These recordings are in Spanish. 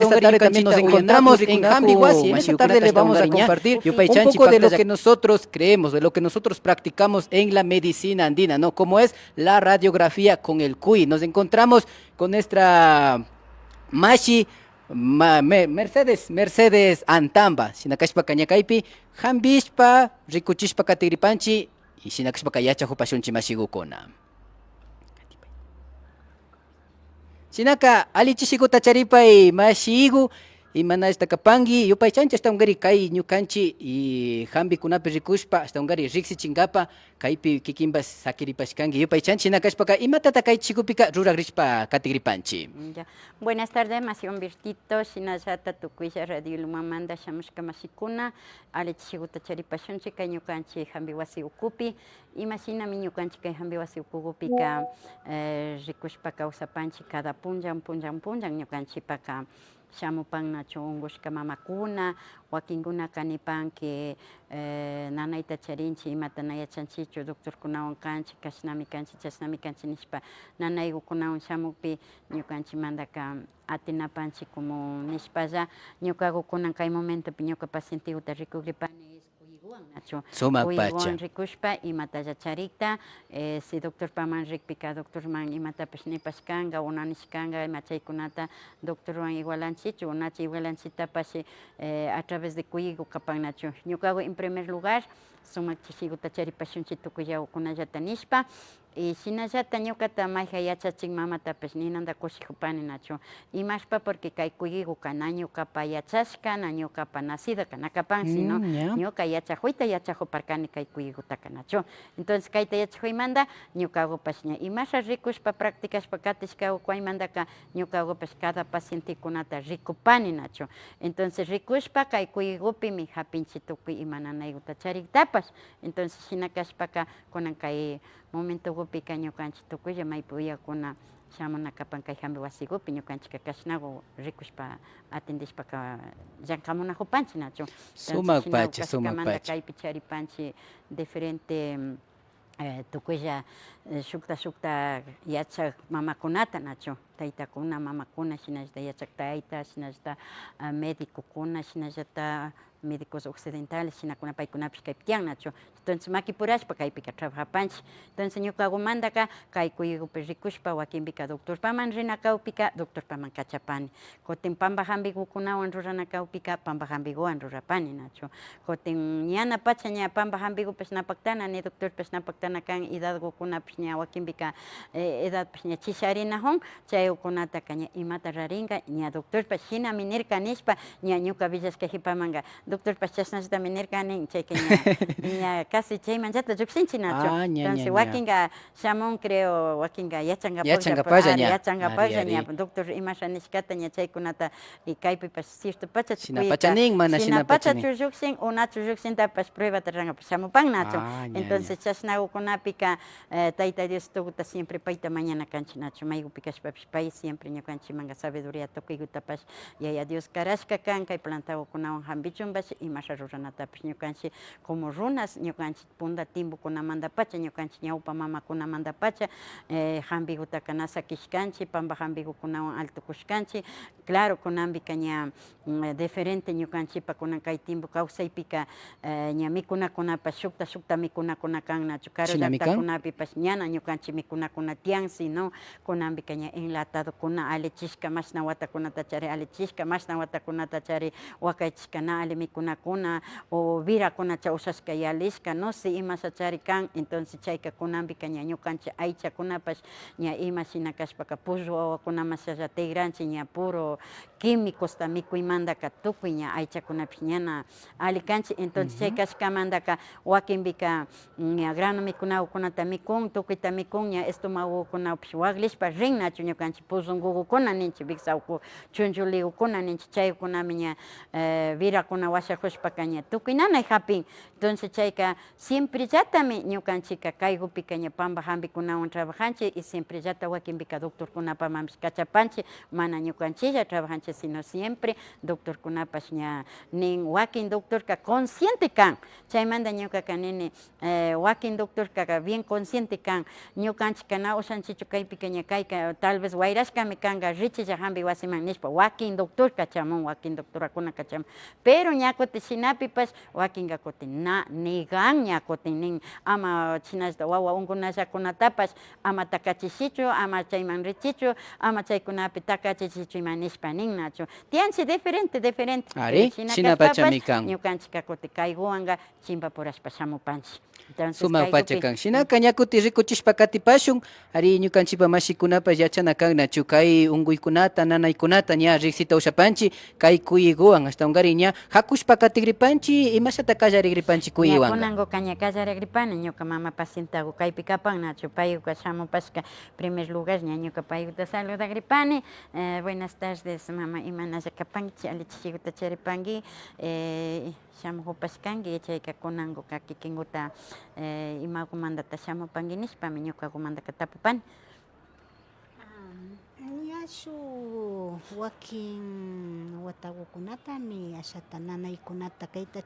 esta tarde también nos encontramos en Hambihuasi. En esta tarde le vamos a compartir un poco de lo que nosotros creemos, de lo que nosotros practicamos en la medicina andina, ¿no? Como es la radiografía con el cuy. Nos encontramos con nuestra Mashi Mercedes Antamba, Sinakashpa Cañacaipi, Hambishpa, Rikuchishpa Katigripanchi, y Sinakashpa Kayacha Jupashunchi Mashigukona. Sinaka alichishiko tacharipay mashigu y mana esta kapangi yupay chancha hasta ungari kai ñukanchi y hambi kunapi rikushpa hasta ungari riksi chingapa kaipi kikimbas sakiripashkangi yupay chanchi nakashpaka imatata kai chikupika ruragrishpa katigripanchi. Ya. Buenas tardes, Masion Virtito, Sinayata Tukuya Radio Lumamanda Shamushka Masikuna, alichishiko tacharipashunchi kai ñukanchi hambi wasi ukupi y masina mi ñukanchi kai hambi wasi ukupika rikushpa kausapanchi cada punjan ñukanchi paka shamupan nacho ungushka mamakuna wakinkuna kanipan que nanayta charinchi imata nayachanchichu doctorkunawan kanchi kashnami kanchi chashnami kanchi nishpa nanaykunawan shamukpi ñukanchimantaka atinapanchi como nishpalla ñukakukunan kay momentopi ñuka pacientekuta rikugripani nacho uywan rikushpa imatalla charikta si doctor paman rikpika doctorman imatapish nipashkanga una nishkanga ima chaykunata doctorwan igualanchichu unacha igualanchitapash a través de kuyiku kapan nacho ñukaku en primer lugar sumak chishiguta charipashunchi tukuy yawkunallata nishpa y shinallata ñukata mayja yachachin mamatapish ninanta kushikupani nacho imashpa porque kay kuyikuka na ñukapa yachashka na ñukapa nacida kanakapan sino ñuka yachajuyta yachajuparkani kay kuyikutaka nacho entonces kayta yachajuymanta ñukakupash ña imasha rikushpa practicashpa katishka ukuaymantaka ñukakupash cada pacientekunata rikupani nacho entonces rikushpa kay kuyikupimi hapinchi tukuy ima nanaykuta chariktapash entonces shinakashpaka kunan kay momento gupika ñukanchik tukulla maypi uyakuna shamunakapan kay hambi wasikupi ñukanchik kashnaku rikushpa atendishpaka llankamunajupanchik nacho sumak pacha kaypi charipanchik diferente tukuylla shukta yachak mamakunata nacho taytakuna mamakuna shinallata yachak tayta shinallata médicokuna shinallata médicos occidentales shinakuna paykunapish kaypi tiyan nacho entonces makipurashpa kaypika trabajapanchik entonces ñukakumantaka kay kuyikupi rikushpa wakinpika doctorpaman rina kawpika doctorpaman kachapani kutin pampa hambikukunawan rurana kawpika pampa hambikuwan rurapani nacho kutin ñana pacha ña pampa hambikupish napaktana ni doctorpish napaktana kan edadkukunapish ña wakinpika edadpish ña chisharinajun chaykunataka ña imata rarinka ña doctorpash shinami nirka nishpa ña ñuka villashkajipamanka doctorpash chashnallata nirkani chayka ña casi chaymanllata llukshinchik nacho entonces wakinka shamun creo wakinka yachangapalla ña doctor imasha nishkata ña chaykunata y kaypipash cierto pacha shinapachanin mana shinapachanin shinapachachu llukshin unachu llukshintapash pruebata rangapash shamupan nacho entonces chashnakukupika tayta Dios tukuta siempre payta mañana kanchik nacho maykupikashpapish pay siempre ñukanchimanga sabiduría tukuykutapash yaya Dios karashka kan kay plantakukunawan hambichunpash imasha ruranatapish ñukanchik como runas ñukanchik punta timbukunamantapacha ñukanchik ñawpa mamakunamantapacha hambikutaka nasakishkanchik pampa hambikukunawan altukushkanchik claro kunanpika ña diferente ñukanchikpa kunan kay timbu kawsaypika ña mikunakunapash shukta mikunakuna kan nacho karo llaktakunapipash ñana ñukanchik mikunakuna tiyan sino kunanpika ña enlatadokuna alichishka mashna watakunata chari alichishka mashna watakunata chari wakaychishkana ali mikunakuna o virakunacha ushashka yalishka no sé imasha chari kan entonces chayka kunanpika ña ñukanchik aychakunapash ña ima shinakashpaka pullu wawakunamasalla tigranchik ña puro quimicosta mikuymantaka tukuy ña aychakunapish ñana ali kanchik entonces chay kashkamantaka wakinpika ña grano mikunakunata mikun tukuyta mikun ña estomagokunapish waklishpa rin nacho ñukanchik pullunkuykuna ninchik viksawku chunchuliyukuna ninchik chaykunami ña virakuna washajushpa caña tukuy nanay hapin entonces chayka siempre llatami ñukanchika kaygupi caña pamba hambikunawan trabajanchik y siempre llata wakinpika doctorkunapamanpish kachapanchik mana ñukanchilla trabajanchik sino siempre doctorkunapash ña nin wakin doctorka consciente kan chaymanta ñukaka nini wakin doctorka bien consciente kan ñukanchik na ushanchichu kaypika ña kayka tal vez wayrashkami kanga richilla hambi wasiman nishpa wakin doctor kachamun wakin doctorakuna kachamun pero ña kutin shinapipash wakinka kutin na nigan ña kutin nin ama chinashta wawa unkunallakunatapash ama takachishichu ama chayman richichu ama chaykunapi takachishichu ima nishpa ninnachu tianchik diferente Ari, shinapachami kan. ñukanchika kutin kayguwanka chimpapurashpa shamupanchik Sumak pacha kan. Shinaka ñakuti rikuchishpa katipashun, ari ñukanchipa mashikunapas yachana kan nachu kay unkuykunata, nanaykunata ña riksita ushapanchi, kay kuyiguwan hasta ungari ña hakushpa katigripanchi, imashata kallarigripanchi kuyiwan. Kunango kaña kallarigripanmi ñuka mama pacientago kaypi kapan nachu payuka shamupashka primer lugar ña ñuka payuta saludagripani buenas tardes mama imanalla kapanki alichishiguta charipanki shamujupashkanki chayka kunango kikinkuta imakumantata shamupanki nishpami ñukakumantaka tapupani. Ñashu wakin watakukunatami ashata nanaykunata kayta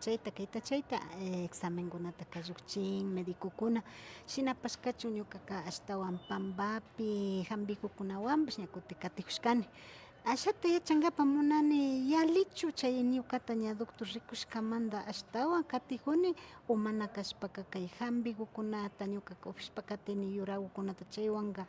chayta examenkunata kallukchin medicukuna shinapashkachu ñukaka ashtawan Pambapi hampikukunawanpish ña kutin katijushkani ashata yachankapak munani yalichu chay ñukata ña doctor rikushkamanta ashtawan katijuni o mana kashpaka kay hampikukunata ñukaka upishpa katini yurakukunata chaywanka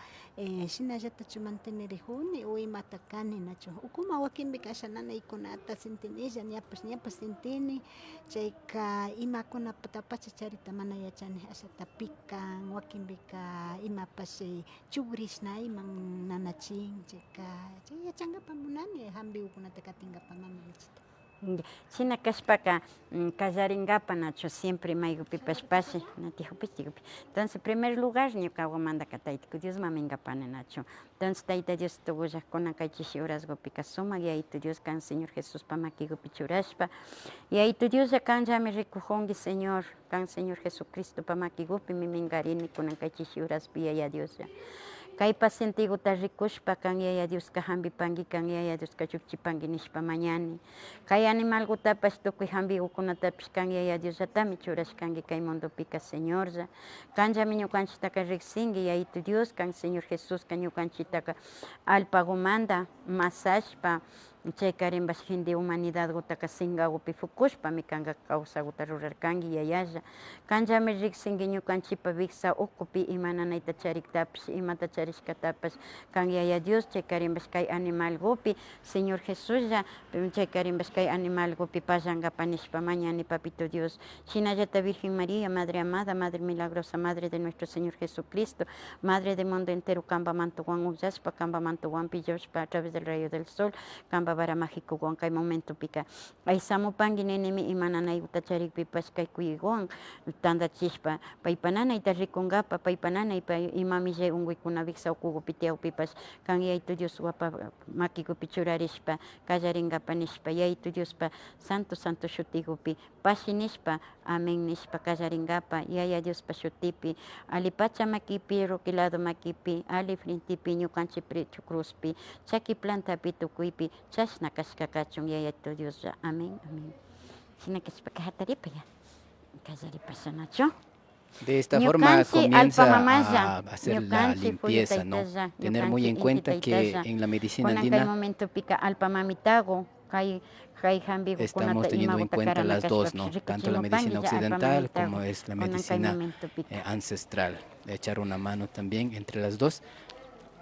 shinallatachu mantenerijuni o imata kani nachu ukuma wakinpika asha nanaykunata sintinilla ñapash sintini chayka imakunatapacha charita mana yachani ashata pikan wakinpika imapash chugrishna iman nanachin chayka chay yachankapak munani hampikukunata katinkapak mama Luchita. China kashpaka kallarinkapak nachu siempre maykupipash pashi natijupis tigupi entonces primer lugar ñukawanmantaka Tayta Dios maminkapani nachu entonces Tayta Dios tukullakuna kay chishi urasqupika sumak Yayito Dios kan Señor Jesuspa makikupi churashpa Yayito Dios kanllami rikujunki Señor kan Señor Jesucristopa makikupi miminkarini kunan kay chishi uraspi Yaya Dios kay pacientiguta rikushpa kan Yaya Dioska hampipanki kan Yaya Dioska llukchipanki nishpa mañani kay animalkutapash tukuy hampikukunatapish kan Yaya Diosllatami churashkanki kay mundopika Señorlla kanllami ñukanchitaka riksinki Yayito Dios kan Señor Jesusca ñukanchitaka alpakumanta masashpa chaykarinpash hindi humanidadkutaka sinkakupi fukushpami kanka kawsakuta rurarkanki yayalla kanllami riksinki ñukanchipa wiksa ukupi ima nanayta chariktapish imata charishkatapash kan Yaya Dios chaykarinpash kay animalkupi Señor Jesuslla chaykarinpash kay animalkupi pallankapa nishpa mañani Papito Dios shinallata Virgen María Madre amada Madre milagrosa Madre de nuestro Señor Jesucristo Madre del mundo entero kampamantuwan ullashpa kampamantuwanpi lloshpa a través del rayo del sol kampa para mágico guan kay momento pika ay samupanki nenemi imananayta charikpipash kay kuyiguan tanda chishpa paypananayta rikunkapa paypananaypa imamillay unkuykuna wiksa ukukupi tiyawpipash kan Yayito Dios wapa makikupi churarishpa kallarinkapak nishpa Yayito Diospa santo shutikupi pashi nishpa amén nishpa kallarinkapak Yaya Diospa shutipi ali pacha makipi roquilado makipi ali frintipi ñukanchik precio cruzpi chaki plantapi tukuypi chashna kashkakachun Yayito Dios amén china kashpaka hataripa ya kallaripash nacho. De esta forma comienza a hacer la limpieza, ¿no? Tener muy en cuenta que en la medicina andina estamos teniendo en cuenta las dos, ¿no? Tanto la medicina occidental como es la medicina ancestral. De echar una mano también entre las dos.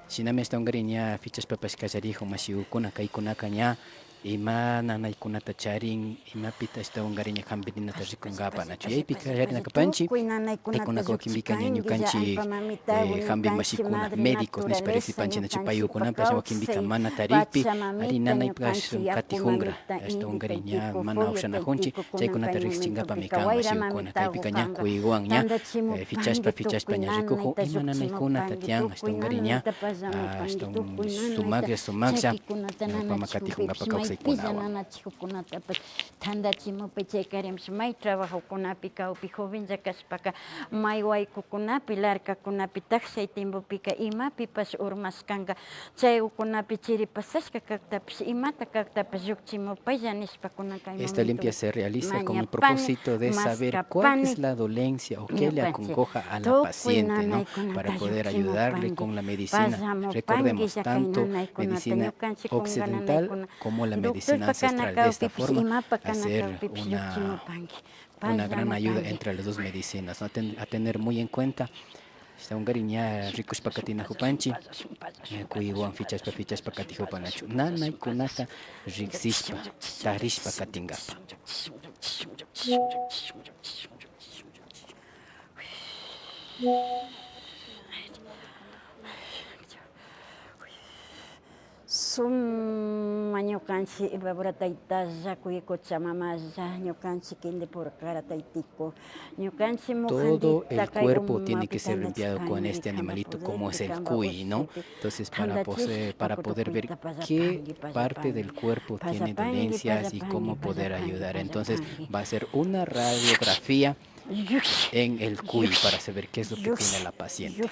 Shinami esta ungariña fichas papas kallarijo masiukuna kaikunaka ña ima nanaykunata charin imapita esta ungariña hampirinata rikunkapak nachu yaypi kallarinakapanchik kaykunaka wakinpika ña ñukanchik hampi mashikuna médicos nishpa riksipanchik nachu paykunapash wakinpika mana tarikpi ari nanaypash katijungra esta ungariña mana awshanajunchik chaykunata riksichinkapami kan mashikuna kaypika ña kuyiguan ña fichashpa ña rikujun ima nanaykunata tiyan esta ungariña hasta sumaklla ñawpama katijunkapak pilla nanachikukunatapas tandachimupay chaykarimsh may trabajokunapi kawpi jovenlla kashpaka may waykukunapi larkakunapi takshay tiempupika imapipas urmashkanka chay ukunapi chiripasashka kaktapish imata kaktapish llukchimupaylla nishpakuna kay Esta limpia se realiza con el propósito de saber cuál es la dolencia o qué le acongoja a la paciente, ¿no? Para poder ayudarle con la medicina. Recordemos, tanto medicina occidental como la medicina ancestral. De esta forma, hacer una gran ayuda entre las dos medicinas, ¿no? A tener muy en cuenta. Está un gariña ricos pacatina jupanchi, cuiguan fichas pacatijo panachu, nana y kunata rixispa, tarispa katingapa. Suma ñukanchik babura taytalla kuyukucha mamalla ñukanchik kindi purkara taytiku ñukanchik Todo el cuerpo tiene que ser limpiado con este animalito como es el cuy, ¿no? Entonces para poder ver qué parte del cuerpo tiene dolencias y cómo poder ayudar. Entonces va a ser una radiografía en el cuy para saber qué es lo que tiene la paciente.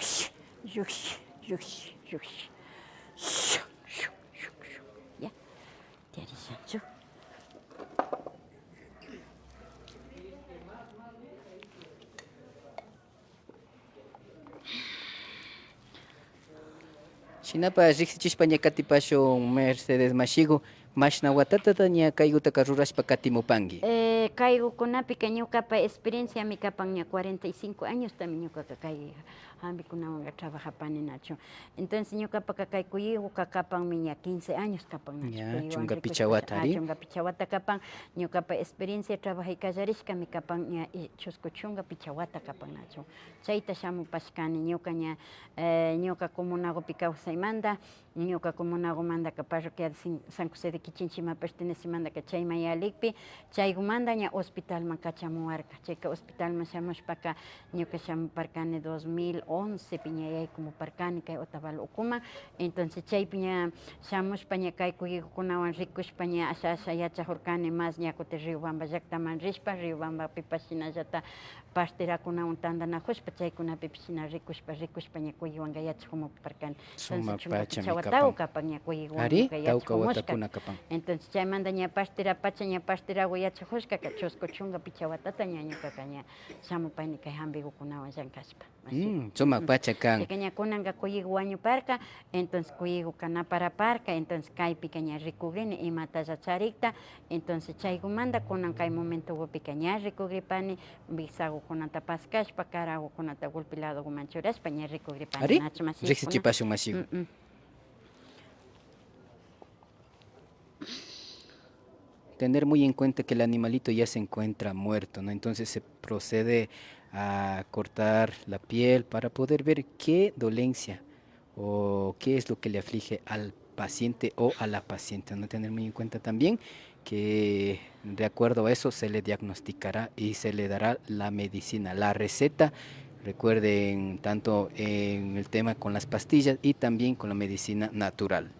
Shinapa riksichishpa ñakatipashun Mercedes Mashigu mashna watatata ña kaygutaka rurashpa katimupanki. Kaygukunapi ñukapa experiencia mi kapan ña 45 años también ñukaka kay hambikunawan trabajapani nachu. Entonces ñukapaka kay kuyiguka kapanmi ña 15 años kapan nachu. Chunga pichawata ari. Chunga pichawata kapan ñukapa experiencia trabajay kallarishkami kapan ña chusku chunga pichawata kapan nachu. Chayta shamupashkani ñuka ña ñuka comunagopi kawsaymanta ñuka comunagomanta parroquia San José de Quichinchima pertenecimanta chayman yalikpi chaygumanta ña hospitalman kachamuwarka chayka hospitalman shamushpaka ñuka shamuparkani 2011 pi ña yaykuparkani kay Otavalo ukuman entonces chaypi ña shamushpa ña kay kuyukunawan rikushpa ña asha yachajurkani más ña kutin Riobamba llaktaman rishpa Riobambapipas shinallata pasterakunawan tandanajushpa chaykunapipish shina rikushpa ña kuyuwanka yachajumuparkani Tawka kapan ña kuyiguwanka yachajumushka entonces chaymanta ña pastera pacha ña pasterawan yachajushka chusku chunga pichawatata ña ñukaka ña shamupani kay hambikukunawan llankashpa. Sumak pacha kan. Ña kunanka kuyigu wañuparka entonces kuyigu kanaparaparka entonces kaypika ña rikugrini imatalla charikta entonces chaygumanta kunan kay momentuwapika ña rikugripani bisagukunata paskashpa karagukunata golpeadoguman churashpa ña rikugripani nachu Mashigu. Riksichipashun Mashigu. Tener muy en cuenta que el animalito ya se encuentra muerto, ¿no? Entonces se procede a cortar la piel para poder ver qué dolencia o qué es lo que le aflige al paciente o a la paciente, ¿no? Tener muy en cuenta también que de acuerdo a eso se le diagnosticará y se le dará la medicina, la receta. Recuerden, tanto en el tema con las pastillas y también con la medicina natural.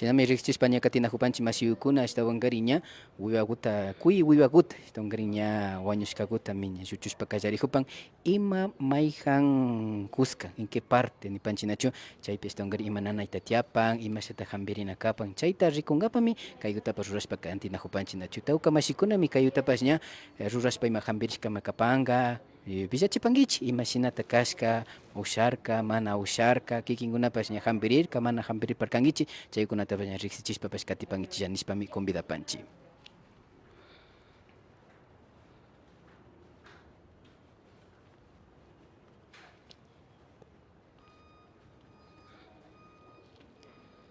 Shinami riqchishpa ña katina hupanchik masiyukuna ashtawan gariña wiwaguta kuy wiwaguta ashtawan gariña wañushkaguta miña lluchushpa kallarihupan ima mayjan kuska en qué parte nipanchinachu chaypi ashtawan gari ima nanayta tiapan imashata hambirina kapan chayta rikunkapami kaygutapas rurashpa kantina hupanchinachu tawka mashikunami kayyutapas ña rurashpa ima hambirishkama kapanka villachipankichik imashinata kashka usharka mana usharka kikinkunapas ña hambirirka mana hambiriparkankichik chaykunatapas ña riksichishpapas katipankichik nishpami convidapanchik.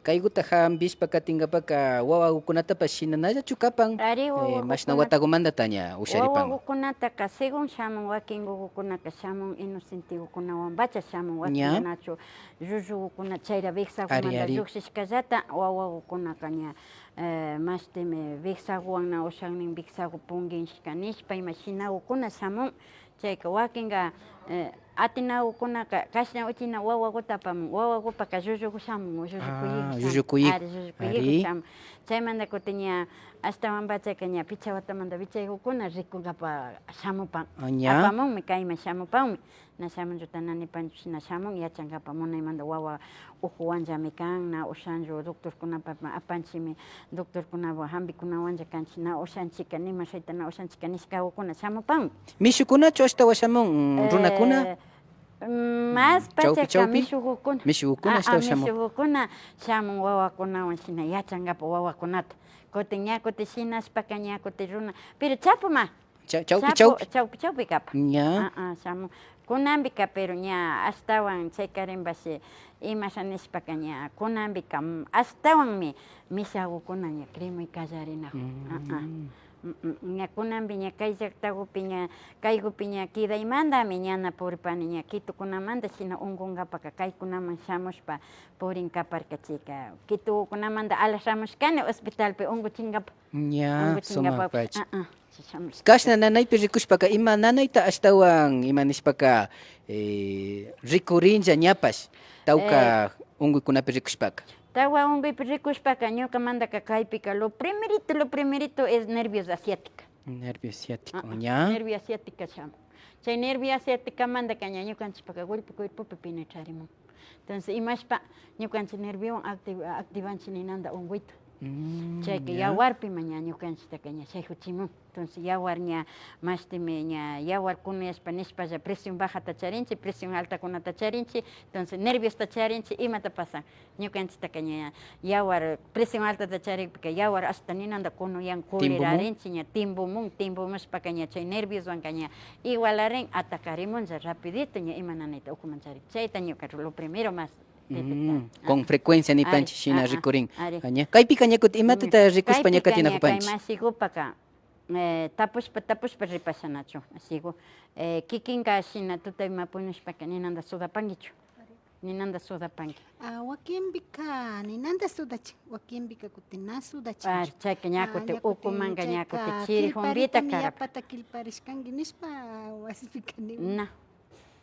kaykuta hambishpa katingapaka wawakunatapas shinanallachu kapan Ari mashna wawakunata watakumanta ña usharipan. wawakunataka según shamun wakin wawakunaka shamun inocentikunawanpacha shamun wakin Ña. nachu llullukuna chayra Ari, Vexakumanta ari. lluksishkallata wawakunaka ña mashtimi Vexaguwan ushannin Vexagu punguinshka nishpa ima shinawakuna shamun chayka wakinka atinawkunaka kashna uchina wawakuta apamun wawakupaka llulluku shamun llullukuyik. ari llullukuyik shamun chaymanta kutin ña ashtawanpachaka ña picha watamanta vichaykukuna rikunkapa shamupan Ña. apamunmi kayman shamupanmi na shamun llutananipanchu shina shamun yachankapa munaymanta wawa ujuwanllami kan na ushanllu doctorkunapak apanchikmi doctorkunawan hambikunawanlla kanchik na ushanchika nima shayta na ushanchika nishkawakuna shamupanmi. Mishukunachu ashtawan shamun runakuna? Más Chawpi, pachaka chawpi? mishukukuna Mishukukuna ashtawan shamun. mishukukuna shamun wawakunawan shina yachankapak wawakunata kutin ña kutin shinashpaka ña kutin runa pero chapuma Chawpi chawpi. chawpi kapan Ña. shamun kunanpika pero ña ashtawan chaykarinpashi imasha nishpaka ña kunanpika ashtawanmi mishawakuna ña crimuy kallarinakun ña kunanpi ña kay llaqtakupi ña kaykupi ña kidaymantami ñana puripani ña Quitokunamanta shina unkunkapaka kaykunaman shamushpa purin kaparkachika Quitokunamanta alas shamushkani hospitalpi unkuchinkapa Ña, unkuchinkapa sumakpacha. Kashna nanaypi rikushpaka ima nanayta ashtawan ima nishpaka rikurinlla ñapash tawka unkuykunapi rikushpaka. Tawa unkuypi rikushpaka ñukamantaka kaypika lo primerito es nervios asiática. Nervio ciático, ña. Nervio asiática shamun. Chay nervio asiáticamantaka ña ñukanchikpaka cuerpupi penetrarimun. Entonces imashpa ñukanchik nerviowan activanchik ninanta unkuyta. Chayka yawarpima ña ñukanchiktaka ña shaykuchimun. Entonces yawar ña mashtimi ña yawar kunuyashpa nishpalla presión bajata charinchik, presión altakunata charinchik, entonces nerviosta charinchik imata pasan ñukanchiktaka ña yawar presión altata charikpika yawar hasta ninanta kunuyan kulirarinchik ña timbumushpaka ña chay nervioswanka ña igualarin atacarimunlla rapidito ña ima nanayta ukuman charik chayta ñuka lo primero más con frecuencia ni panchi shina rikurin. Ari. Kaypika ña kutin imatata rikuspa ña Kaypika katinakupantich. ña kay masikupaka tapushpa ripashanachu asiku kikinka shina tutayma puñushpaka ninanta sudapankichu ninanta sudapanki. Wakinpika ninanta sudachin, wakinpika kutin na sudachin. Ari chayka ña kutin ukumanka ña kutin chiri jumbita karapa. Yapata kilparishkanki nishpa wasipika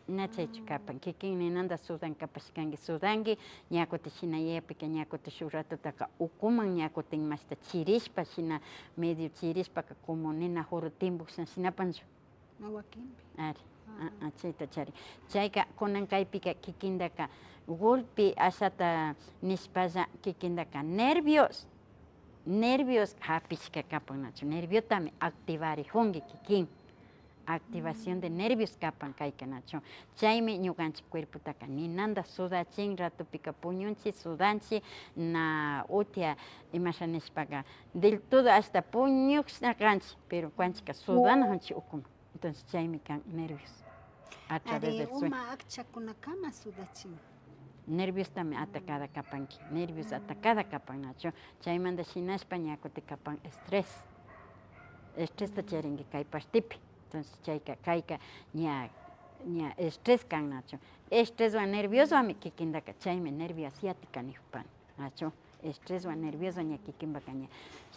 Na chaychu kapan kikin ninanta sudankapashkanki sudanki ña kutin shina yapika ña kutin shuk ratutaka ukuman ña kutin mashta chirishpa shina medio chirishpaka como nina juru timbuksan shinapanchu. Wakinpi. Ari chayta charin chayka kunan kaypika kikintaka golpe ashata nishpalla kikintaka nervios hapishka kapan nachu nerviotami activarijunki kikin. Activación de nervios kapan kayka nachu chaymi ñukanchik cuerpotaka ninanta sudachin ratupika puñunchik sudanchik na utia imasha nishpaka del todo hasta puñuksha kanchik pero kuanchika sudanajunchik ukuman entonces chaymi kan nervios a través del sueño. Uma akchakunakama sudachin. Nervios tami atacada kapanki nervios atacada kapan nachu chaymanta shinashpa ña kutin kapan estrés ta charinki kay partepi. Entonces chayka kayka ña estrés kan nachu estreswan nervioswanmi kikintaka chaymi nervio asiática nijupani nachu estreswan nervioswan ña kikinpaka ña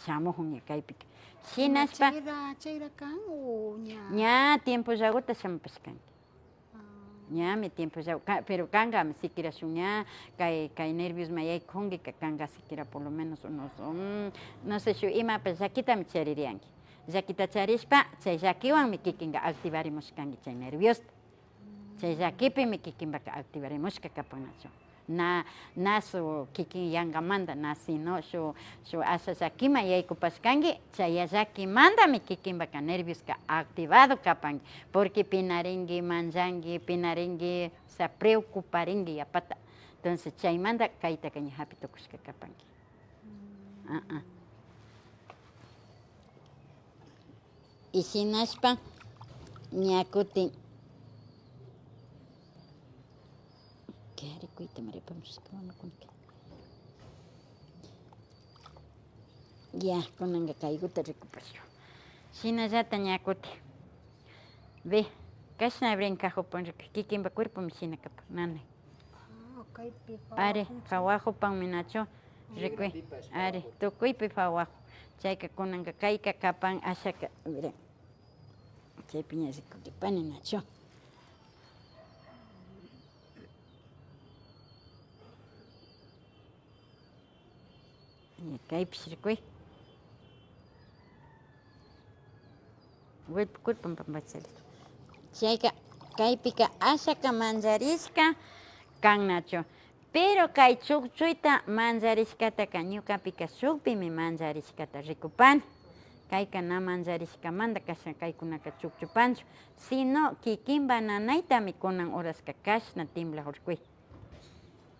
shamujun ña kaypika shinashpa Chayra kan o ña. ña tiempo llaguta shamupashkanki ñami tiempo llagu pero kankami siquiera shuk ña kay nerviosma yaykujunki kanka siquiera por lo menos unos no sé shuk imapas llakitami chaririyanki. Llakita charishpa chay llakiwanmi kikinka activarimushkanki chay nerviosta chay llakipimi kikinpaka activarimushka kapan nachu na su kikin yankamanta na sino shuk asha llakima yaykupashkanki chay llakimantami kikinpaka nervioska activado kapanki porque pinarinki manchanki pinarinki o sea preocuparinki yapata entonces chaymanta kaytaka ña hapi tukushka kapanki. Y shinashpa ña kutin Ya, kunanga kaiguta recuperación. Shinallata ñakuti. Ve, kashna brincajupan kikimba cuerpo mi shina kapa, nanay. Are, hawajupan minacho, recué. Are, tukuypi hawajo. Chayka kunanga kayka kapan ashaka, miren. Chay piña recupipani nacho. Kaypish recué. Culpan pampachali. Chayka kaypika ashaka manjarishka kan nacho. Pero kay chukchuyta manjarishkataka ñukapika shukpimi manjarishkata rikupani. Kayka na manjarishkamanta kashan kaykunaka chukchupanchu. Sino kikinpa nanaytami kunan hораска kashna temblajurkuy.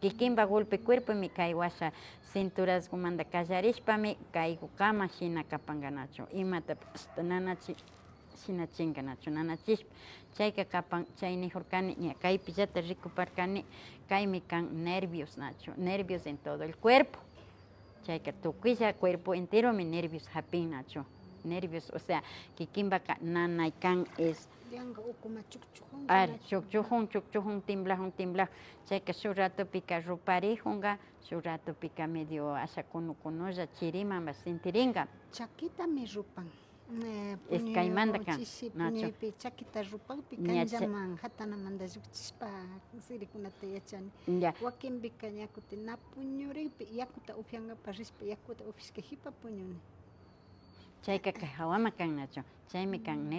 Kikinpa golpe cuerpomi kay washa cinturaskumanta kallarishpami kaykukama shina kapanga nacho. Imatapas nanachi shina chinga nacho nanachishpa. Chayka kapan chay nijurkani ña kaypillata recuperkani kaymi kan nervios nacho. Nervios en todo el cuerpo. Chayka tukuylla cuerpo entero mi nervios hapin nacho. Nervios, o sea, kikinpaka nanay kan es chukchujun, timblajun. Chayka shuk ratopika ruparijunga, shuk ratopika medio asha kunukunulla chiriman sintiringa. Chaquita mi rupan. Es kaymanta kan, nacho. Chaquita rupanpi kanllaman hatanamanta llukchispa sirikunata yachani. Ya. Wakinpika ñakuti na puñuripi yakuta upyangapak rishpa yakuta upishka hipa puñuni. Chayka kay hawama kan nacho. Chaymi kan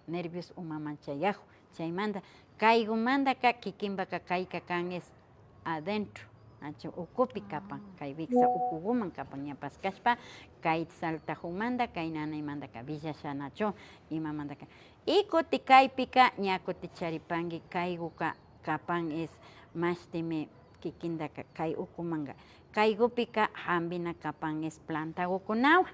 nervios umaman chayaju. Chaymanta kaygumantaka kikinpaka kayka kan es adentro. Nacho ukupi kapan kay wiksa ukuguman kapan ña paskashpa kay saltajumanta kay nanaymantaka villasha nacho imamantaka. Y kuti kaypika ña kuti charipanki kayguka kapan es mashtimi kikintaka kay ukumanga. Kaygupika hampina kapan es plantakukunawan.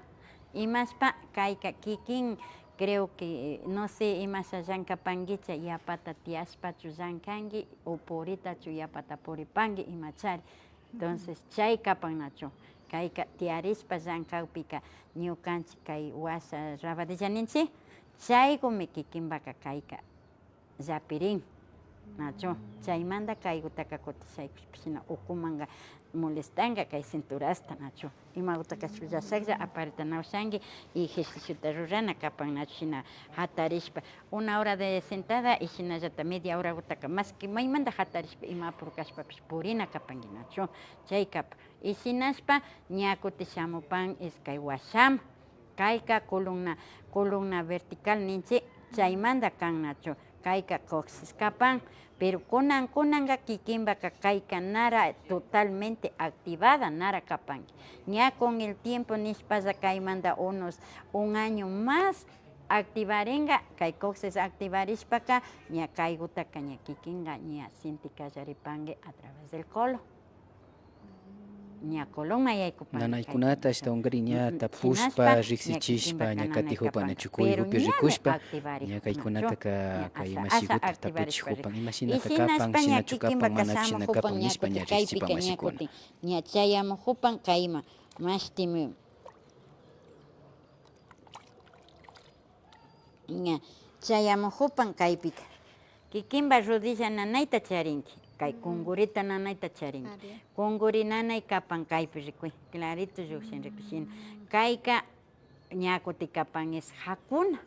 Imashpa kayka kikin creo que no sé imasha llankapankicha yapata tiashpachu llankanki o puritachu yapata puripanki imachari. Entonces chay kapan nacho. Kayka tiarishpa llankawpika ñukanchik kay washa rabadilla ninchik chaykumi kikinpaka kayka llapirin nacho. Chaymanta kaygutaka kutin shaykushpashina ukumanga molestanga kay cinturasta nacho. Imautaka chullashaklla aparita nawshanki y ejerciciota rurana kapan nacho shina hatarishpa. Una hora de sentada y shinallata media hora utaka más que maymanta hatarishpa imapur kashpapish purina kapanki nacho. Chay kapan. Y shinashpa ña kutin shamupan es kay washam. Kayka columna vertical ninchik chaymanta kan nacho. Kayka coxis kapan. Pero kunanga kikinpaka kayka nara totalmente activada nara kapan. Ya con el tiempo nishpalla kaymanta un año más activarenga kay coxis activarishpaka ña kaygutaka ña kikinga ña sinti kallaripanki a través del colon. Ña colon mayaykupan. Nanaykunata ashtawankarin ña tapushpa, riksichishpa, ña katijupan chukuykupi rikushpa, ña kaykunataka kay mashikuta tapuchijupan, imashinata kapan, shinachu kapan, mana shina kapan nishpa ña riksichipan mashikuna. Ña chayamujupan kayma mashtimi. Ña chayamujupan kaypika. Kikinpa rodilla nanayta charinki. Kay kungurita nanayta charinki. Kunguri nanay kapan kaypi rikuy. Clarito llukshin rikushina. Kayka ñakuti kapan es hakuna.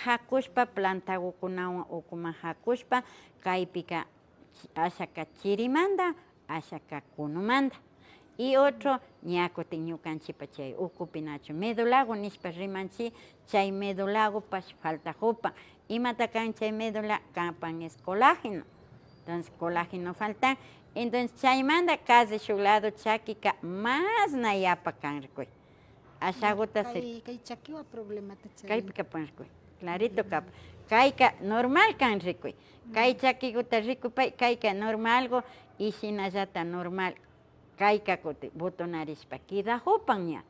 Hakushpa plantakukunawan ukuman hakushpa kaypika ashaka chirimanta, ashaka kunumanta. Y otro ñakuti ñukanchipa chay ukupi nacho medulago nishpa rimanchi chay medulago pash faltajupan. Imata kan chay medula kapan es colágeno. Entonces colágeno falta. Entonces chaymanta casi shuk lado chakika más nayapa kan rikuy. Ashaguta kay chakiwa problemata chay. Kaypika pan rikuy. Clarito kap. Kayka normal kan rikuy. Kay chakikuta rikupay kayka normalgo y shinallata normal. Kayka kuti botonarishpa kidajupan ña.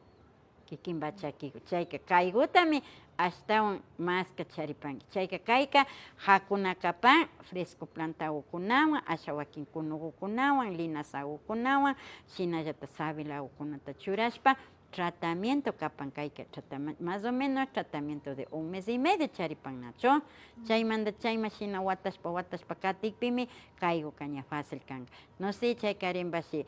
Kikinpa chakiku. Chayka kaygutami ashtawan más charipanki. Chayka kayka hakuna kapan fresco plantakukunawan, asha wakin kunukukunawan, linasakukunawan, shinallata sabilakukunata churashpa tratamiento kapan kayka, más o menos tratamiento de 1 mes y medio charipan nacho. Chaymanta chayma shina watashpa katikpimi kaygu kaña fácil kanga. No sé chay karimbashi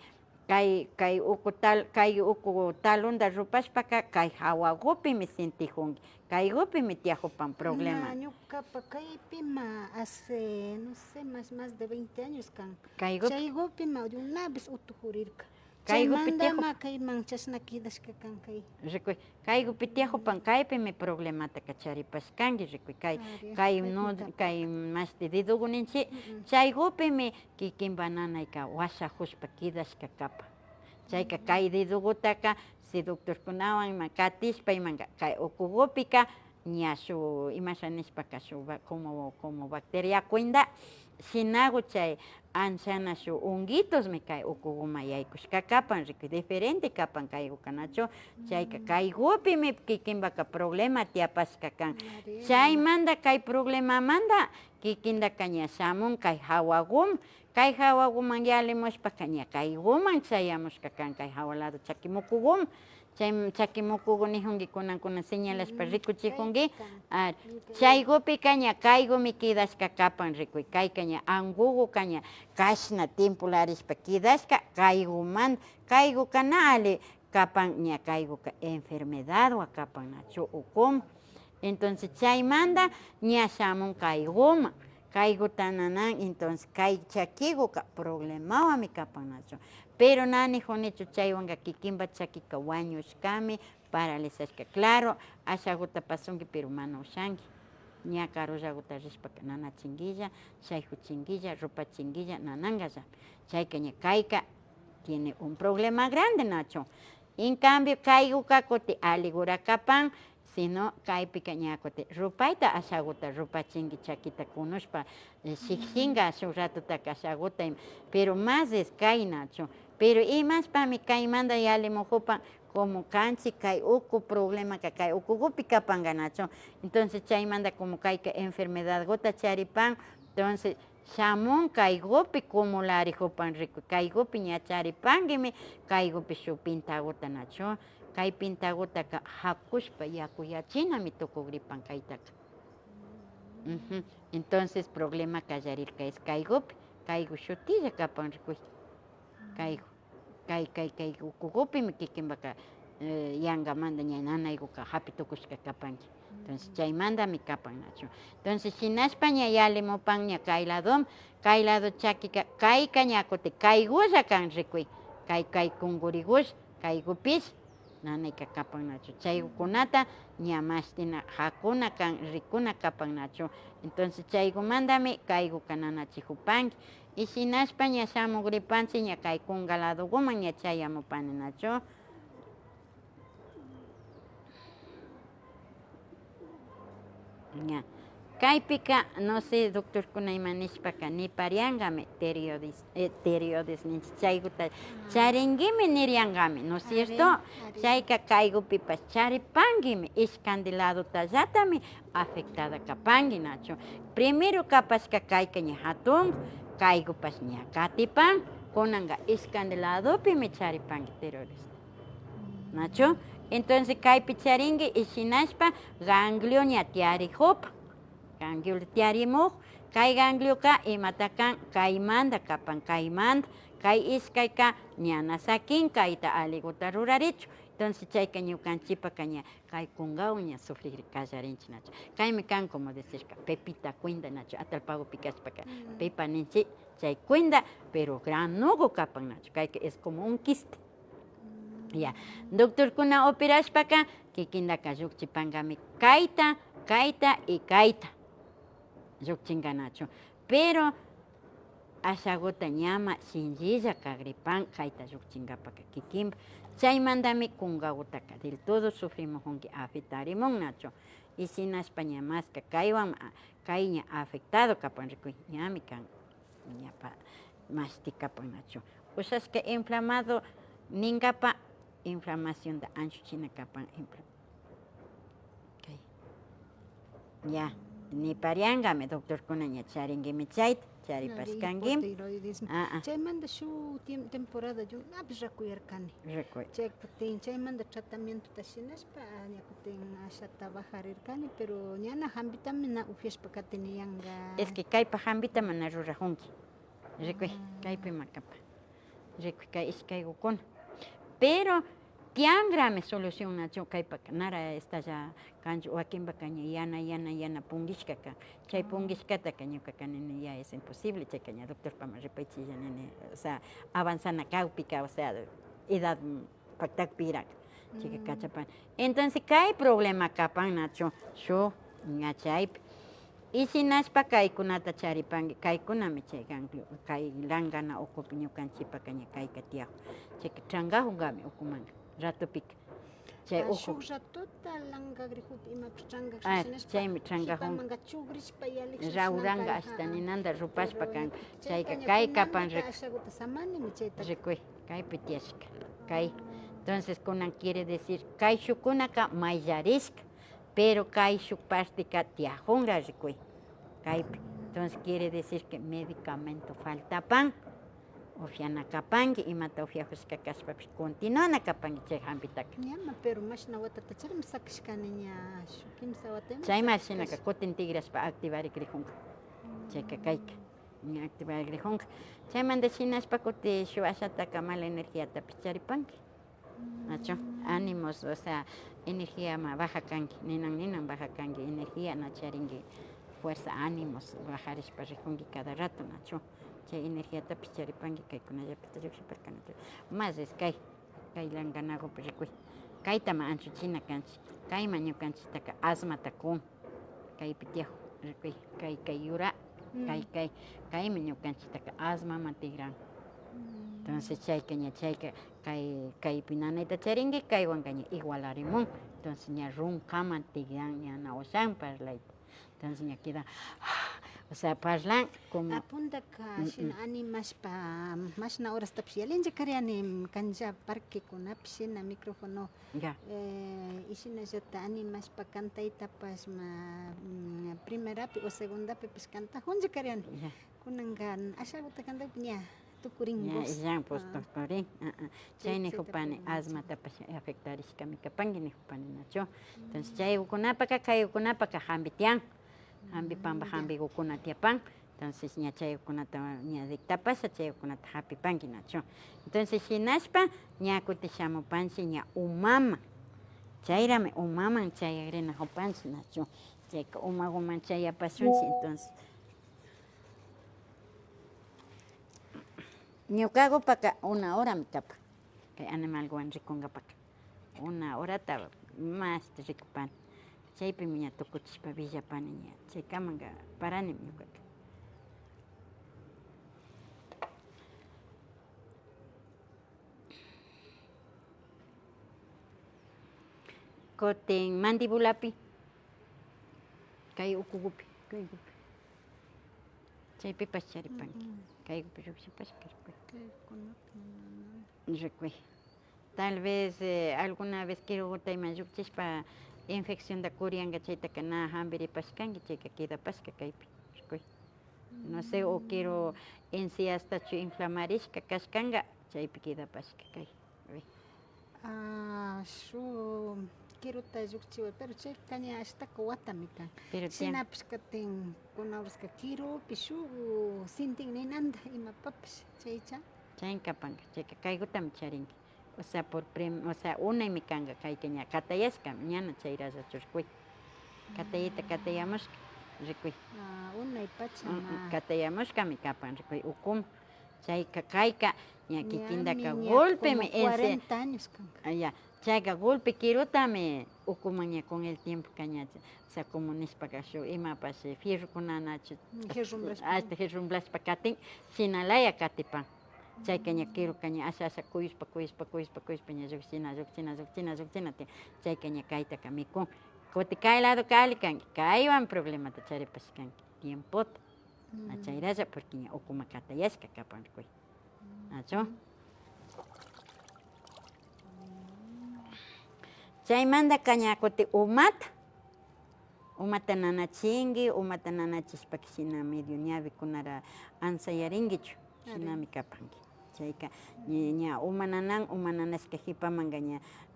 kay uku talunda rupashpaka kay hawagupimi sintijunki. Kaygupimi tiajupan problema. Ñuqapa kaypima hace, no sé, más de 20 años kan. Kaygupi. Chaygupima de una vez utujurirka. Kaygupi tiajupan. Chaymandama kayman chashna kidashka kan kay. Rikuy, kaygupi tiajupan kaypimi problemata charipashkanki rikuy, kay no kay mashti diduguninchi chaygupimi kikinpa nanayka washajushpa kidashka kapan. Chayka kay didugutaka si doctorkunawan ima katishpa imanga kay ukugupika ña shu imasha nishpaka como bacteria kuinda shinagu chay anchana shu honguitosmi kay ukuguma yaykushka kapan rikuy diferente kapan kaygukanachu chayka kaygupimi kikinpaka problema tiapashka kan. Chaymanta kay problemamanta kikindaka ña shamun kay hawagum, kay hawaguman yalimushpaka ña kayguman chayamushka kan kay hawa lado chakimukugum. Chay chakimukugu nijunki kunankuna señalashpa rikuchijunki chaygupika ña kaygumi kidashka kapan rikuy kayka ña angugu ña kashna tiempo larishpa kidashka kaygumanta kayguka na ali kapan ña kayguka enfermedadwa kapan nachu ukuma. Entonces chaymanta ña shamun kayguman kayguta nanan entonces kay chakiguka problemawami kapan nachu. Pero nanijunichu chaywanka kikinpa chakika wañushkami, paralizashka. Claro, ashaguta pasunki pero mana ushanki. Ña karullaguta rishpaka nanachinguilla, shaykuchinguilla, rupachinguilla, nanangallapi. Chayka ña kayka tiene un problema grande nachu. En cambio, kayguka kuti aligura kapan, sino kaypika ña kuti rupayta ashaguta rupachinki chakita kunushpa shikhinga shuk ratutaka ashaguta pero más es kay nachu. Pero imashpami kaymanta yalimujupan como kanchik kay uku problema kay ukugupi kapanga nachu. Entonces chaymanta como kayka enfermedadgota charipan, entonces shamun kaygupi acumularijupan riku kaygupi ña charipangimi kaygupi shuk pintaguta nachu. Kay pintagutaka hakushpa yakuyachinami tukugripan kaytaka. Entonces problema kallarirka es kaygupi, kaygu shutilla kapan rikuy. Kay ukugupimi kikinpaka yangamanta ña nanayguka hapitukushka kapanki. Entonces chaymantami kapan nachu. Entonces shinashpa ña yalimupan ña kay lado chakika kayka ña kuti kaygulla kan rikuy. Kay kungurigush kaygupish nanayka kapan nachu. Chaykunata ña mashtina hakuna kan rikuna kapan nachu. Entonces chaygumantami kayguka nanachijupanki. Y shinashpa ña shamugripanchik ña kay kunga ladoguman ña chayamupani nachu. Ña kaypika no sé doctorkuna imanishpaka nipariangami tireoides ninchik chaykuta charingimi niriangami, ¿no es cierto? Chayka kaygupipas charipangimi ishkandiladotallátami afectada kapanki nachu. Primero kapashka kayka ña hatun kaygupas ña katipan kunanka ishkandiladopimi charipanki tireoides nachu. Entonces kaypi charinki y shinashpa ganglio ña tiarijupan. Ganglio tiarimuj, kay ganglioka imatakan kaymanta kapan kaymanta, kay iskayka ñana sakin kayta aliguta rurarichu. Entonces chayka ñukanchipaka ña kay kungawan ña sufrir kallarinchik nachu. Kaymi kan como decirka pepita cuinda nachu, atalpagupi kashpaka pepa ninchik chay cuinda, pero granugo kapan nachu, kayka es como un quiste. Ya, doctorkuna operashpaka kikindaka llukchipangami kayta y kayta llukchinka nachu. Pero ashaguta ñama shinllilla kagripan kayta llukchinkapaka kikinpa. Chaymantami kungawutaka del todo sufrimujunki afectarimun nachu. Y shinashpa ña maska kaywan kay ña afectado kapan rikuy ñami kan ñapa mashti kapan nachu. Ushashka inflamado ninkapa inflamación da ancho china kapan okay. Ya nipariangami doctorkuna ña charingimi chayta charipaskanki. Hipotiroidismo. Chaymanta shu temporada llulapis rakuyarkani. Chaykutin chaymanta tratamiento tashinashpa ñakutin ashata bajarirkani, pero ñana hampitami na upyashpa katiniyanka. Es que kaypa hampita mana rurajunki. Rikuy, kaypi makapa. Rikuy kay ishkaykukuna. Pero tiangrami solución nacho kaypa nara estalla kanchu wakinpa ña yana pungishkaka. Chay pungishkataka ñuka nini ya es imposible chayka ña doctor pama ripaychilla nini, o sea, avanzana kawpika, o sea, edad paktakpirak. Chayka kachapan. Entonces kay problema kapan nacho shu ña chaypi. Y sinashpa kaykunata charipanki, kaykunami chaykan, kay langana ukupi ñukanchipaka ña kayka tiyakun. Chayka trankakungami ukumanta, ratupika. Chay Shuk ratuta langa grihupi imapi trankak chaymi trankakun. Hipamanka chugrishpa yalik Rawranga ashta ninanta rupashpa kan. Chayka kay kapan ashakuta samanimi chayta. Rikuy, kaypi tiyashka, kay. Entonces kunan quiere decir, kay shukunaka mayllarishka, pero kay shuk partika tiyajunra rikuy, kaypi. Entonces quiere decir que medicamento faltapan, ufianakapanki, imata ufiajushka kashpapish continuana kapanki chay hampitaka. Ñama, pero mashna watata charim sakishkani ña shuk kimsa watami. Chay mashinaka kutin tigrashpa activarikrijunka, chayka kayka, ña activarikrijunka. Chaymanta shinashpa kuti shuk ashataka mala energiatapish charipanki. Nacho, ánimos, o sea, energía baja kanki, ninan baja kanki, energía nacharinki, fuerza, ánimos, bajarishpa rijunki cada rato, nacho. Chay energía tapis charipanki kaykunallapita llukshiparkani. Más es kay langanakupi rikuy. Kaytama anchuchina kanchik, kayma ñukanchitaka asmata kun, kaypi tiyajun rikuy, kay yura, kaymi ñukanchitaka asmama tigran. Entonces chayka ña chayka kaypi nanayta charinki kaywanka ña igualarimun. Entonces ña runkaman tigran ña nawashan parlayta. Entonces ña queda, o sea, parlan como... Apuntaka shina animashpa, mashna horastapish yalincha kariani kancha parquekunapish shina micrófono. Ya. Y shinallata animashpa kantaytapash primerapi o segundapi pish kantajuncha kariani. Kunanka ashakuta kantaypi ña tukuringus. Ya, pues tukurin. Chay nijupani asmatapash afectarishkami kapanki nijupani nacho. Entonces chay ukunapaka kay ukunapaka hambitian. Hambi pamba hambi ukuna tiapan. Entonces ña chay ukunata ña dictapasha chay ukunata hapipanki nacho. Entonces shinashpa ña kuti shamupanchi ña umama. Chayrami umaman chay agrena hupanchi nacho. Chayka umaman chay apashunchi entonces. Ñukakupaka 1 hora mi kapa. Kay animalwan rikunkapaka. 1 horata más rikupani. Chaypi ña tukuchishpa villapani ña chaykamanka paranim ñukaka. Kutin mandibulapi kay ukukupi, kaykupi. Chaypipas charipanki. Kaykupi llukshipash rikuy. Tal vez alguna vez quiero utayman llukchishpa infección da kurianga chaytaka na hambiripashkanki chayka quedapashka kaypi rikuy. No sé, o quiero enciastachu inflamarishka kashkanga chaypi quedapashka kay. Shu kiruta llukchiwa, pero chayka ña ashtaka watami kan. Pero shinapish katin kunawashka kirupi shu sintin ninanta imapapish chaycha. Chayn kapanka, chayka kaykutami charinki. O sea, unaymi kanka kayka ña katayashkami ñana chayralla churkuy. Katayita katayamushka rikuy. Unay pacha. Katayamushkami kapan rikuy ukuma. Chayka kayka ña kikindaka golpemi. 40 años kanka. Ya, chayka golpe kirutami ukuman ña con el tiempo kaña. O sea, como nishpaka shu imapash fierrukunanachu. Hasta herrumblashpa katin shinalaya katipan. Chayka ña kiruka ña asha kuyushpa ña llukchina chayka ña kaytaka mikun. Kuti kay lado kali kanki, kaywan problemata charipashkanki tiempota. Chayralla porque ña ukuma katayashka kapan rikuy. Nacho. Chaymantaka ña kuti umata umata nanachingi, umata nanachishpaka shina medio ñawi kunara ansayarinkichu, shinami kapanki. Chayka ña uma nanashka hipamanka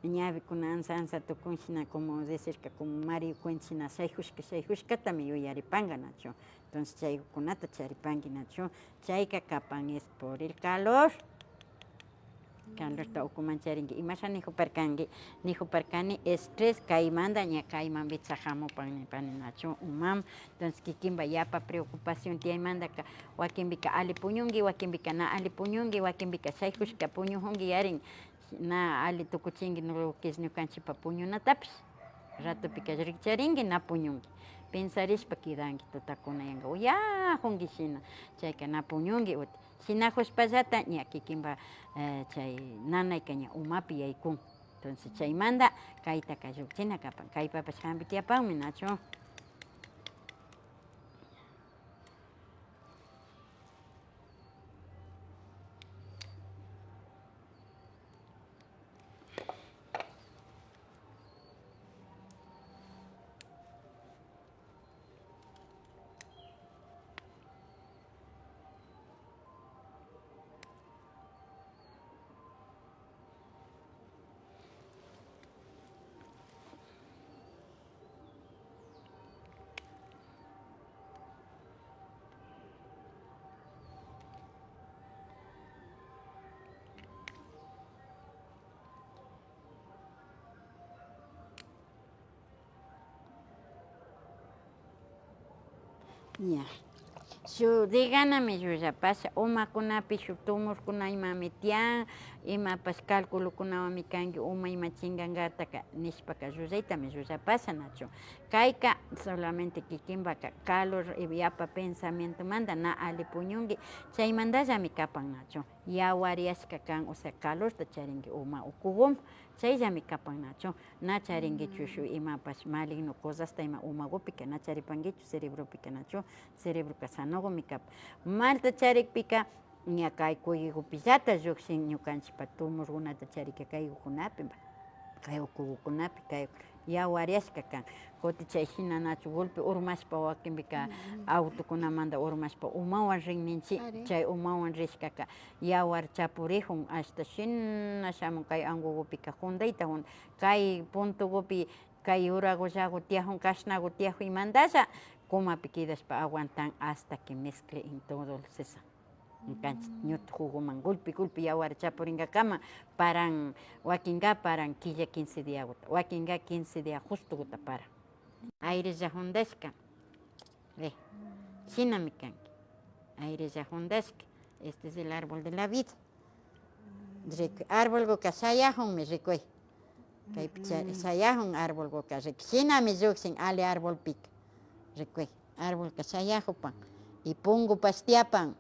ñawi kuna ansa tukun shina como decirka como Mario cuenta shina shayhushkatami yuyaripanka nachu. Entonces chaykunata charipanki nachu, chayka kapan es por el calor. Calorta ukuman charinki imasha nijuparkani estrés kaymanta ña kayman visajamupan nachu umam, entonces kikinpa yapa preocupación tiyaymantaka wakinpika ali puñunki, wakinpika na ali puñunki, wakinpika shaykushka puñujunki yarin na ali tukuchinki lo que es ñukanchikpa puñunatapish ratupika rickcharinki na puñunki pensarishpa kidanki tutakuna yanka uyajunki shina chayka na puñunki uti shinajushpallata ña kikinpa chay nanayka ña umapi yaykun entonces chaymanta kaytaka llukchina kapan kaypapash hampi tiyapanmi nachu. Ya, shuk diganami llullapasha umakunapi shuk tumorkuna imami tiyan imapash calculokunawami kanki uma ima chinkankataka nishpaka llullaytami llullapasha nachu kayka solamente kikinpaka calor yapa pensamientomanta na ali puñunki chaymantallami kapan nachu yawariashka kan o sea calorta charinki uma ukukumun chayllami kapan nachu na charinkichu shuk imapash maligno cosasta ima umagupika na charipankichu cerebrupika nachu cerebroka sanogumi kapan malta charikpika ña kay kuyukupillata llukshin ñukanchikpa tumorkunata charika kaykukunapi kay ukukukunapi kay yawariashka kan kutin chayhina nachu golpe urmashpa wakinpika autokunamanta urmashpa umawan rinninchik chay umawan rishkaka yawar chapurikun ashta shina shamun kay angukupika juntayta kay puntukupi kay uraku llaku tiyajun kashnaku tiyajuymantalla kumapi kidashpa aguantan hasta que mezcle en todo el sesa ñukanchik ñutu jugoman golpe yawar chapurinkakama paran wakinka paran killa 15 diakuta wakinka 15 dia justukuta paran airella juntashka shinami kanki airella juntashka este es el árbol de la vida árbolkuka shayajunmi rikuy kaypi shayajun árbolkuka shinami llukshin ali árbolpika rikuy árbolka shayajupan y punkupash tiyapan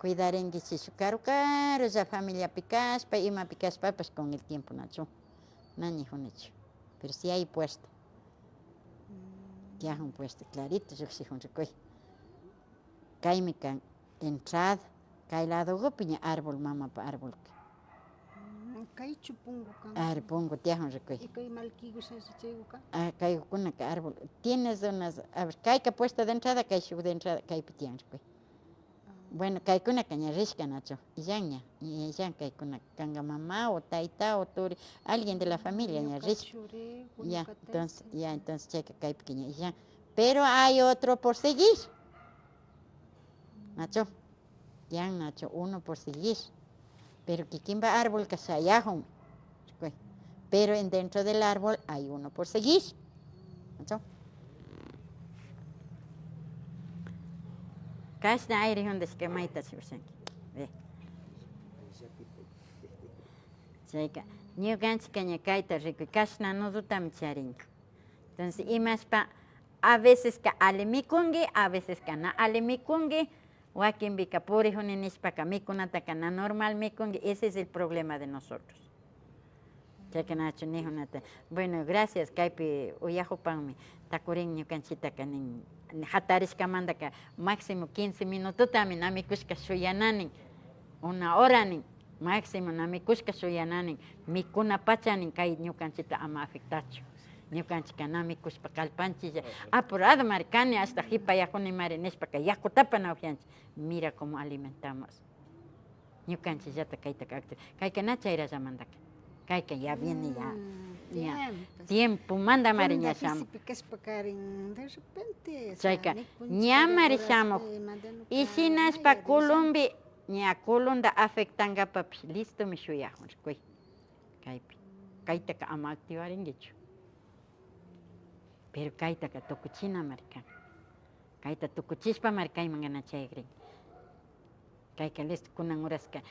cuidarinki shuk karu karulla familiapi kashpa imapi kashpapash con el tiempo nachu na nijunichu pero si hay puesto tiyajun puesto clarito lluksijun rikuy kaymi kan entrada kay ladokupi ña árbol mamapa árbolka kaychu punku kan punku tiyajun rikuy y kay malkikush chaykuka kaykunaka árbol tienes unas a ver kayka puesta de entrada kay shuk de entrada kaypi tiyan rikuy bueno kaykunaka ña rishka nachu illan kaykuna kanka mama o tayta o turi alguien de la familia ña rishka ya entonces chayka kaypika ña illan pero hay otro por seguir nachu tiyan nachu uno por seguir pero kikinpa árbolka shayajun rikuy pero dentro del árbol hay uno por seguir nachu kashna aire hundashka mayta chursanki chayka ñukanchika ña kayta rikuy kashna nudutami charinki entonces imashpa a veces ka ali mikunki a veces ka na ali mikunki wakinpika purikuni nishpaka mikunataka na normal mikunki ese es el problema de nosotros chayka nachu nijunata bueno gracias kaypi uyajupanmi takurin ñukanchitaka nin hatarishkamantaka máximo 15 minututami namikushka shuyananin una hora nin máximo namikushka shuyananin mikuna pachanin kay ñukanchita ama afectachu Ñukanchik kanami kushpa kalpanchik apurado marcani hasta jipayakuni marinishpa kay yakutapa nawyanchik. Mira cómo alimentamos. Ñukanchik llata kayta kakta. Kayka na chayrallamantaka. Kayka ya viene ya. Tiempo manda mariñashamun. De repente. Chayka ñamarishamun. Y shinashpa kulumbi ña kulunda afectangapapish listo mi shuyajun rikuy. Kaypi. Kaytaka ama activarinkichu. Pero kaytaka tukuchina marika. Kayta tukuchishpa markayman gana chaygrin. Kayka listo kunan uraska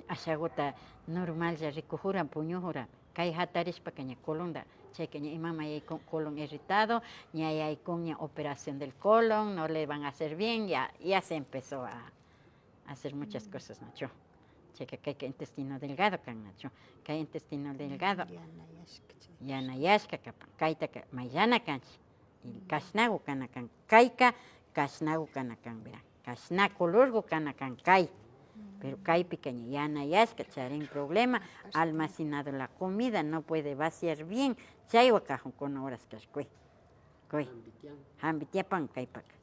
ashaguta normal ya rikujura puñujura. Kay hatarishpa ña colonda. Chayka ña imama yaykun colon irritado, ña yaykun ña operación del colon, no le van a hacer bien, ya se empezó a hacer muchas cosas, nacho. Chayka kayka intestino delgado kan nacho. Kay intestino delgado. Yana yashka kapan. Kaytaka mayana kanchi. Kashnagu kanakan. Kayka kashnagu kanakan, verán. Kashna colorgo kanakan kay. Pero kaypi kaña yana yashka charin problema, almacenado la comida, no puede vaciar bien. Chaywa kajun con horas kashkuy. Kuy. Hambitiapan kaypaka.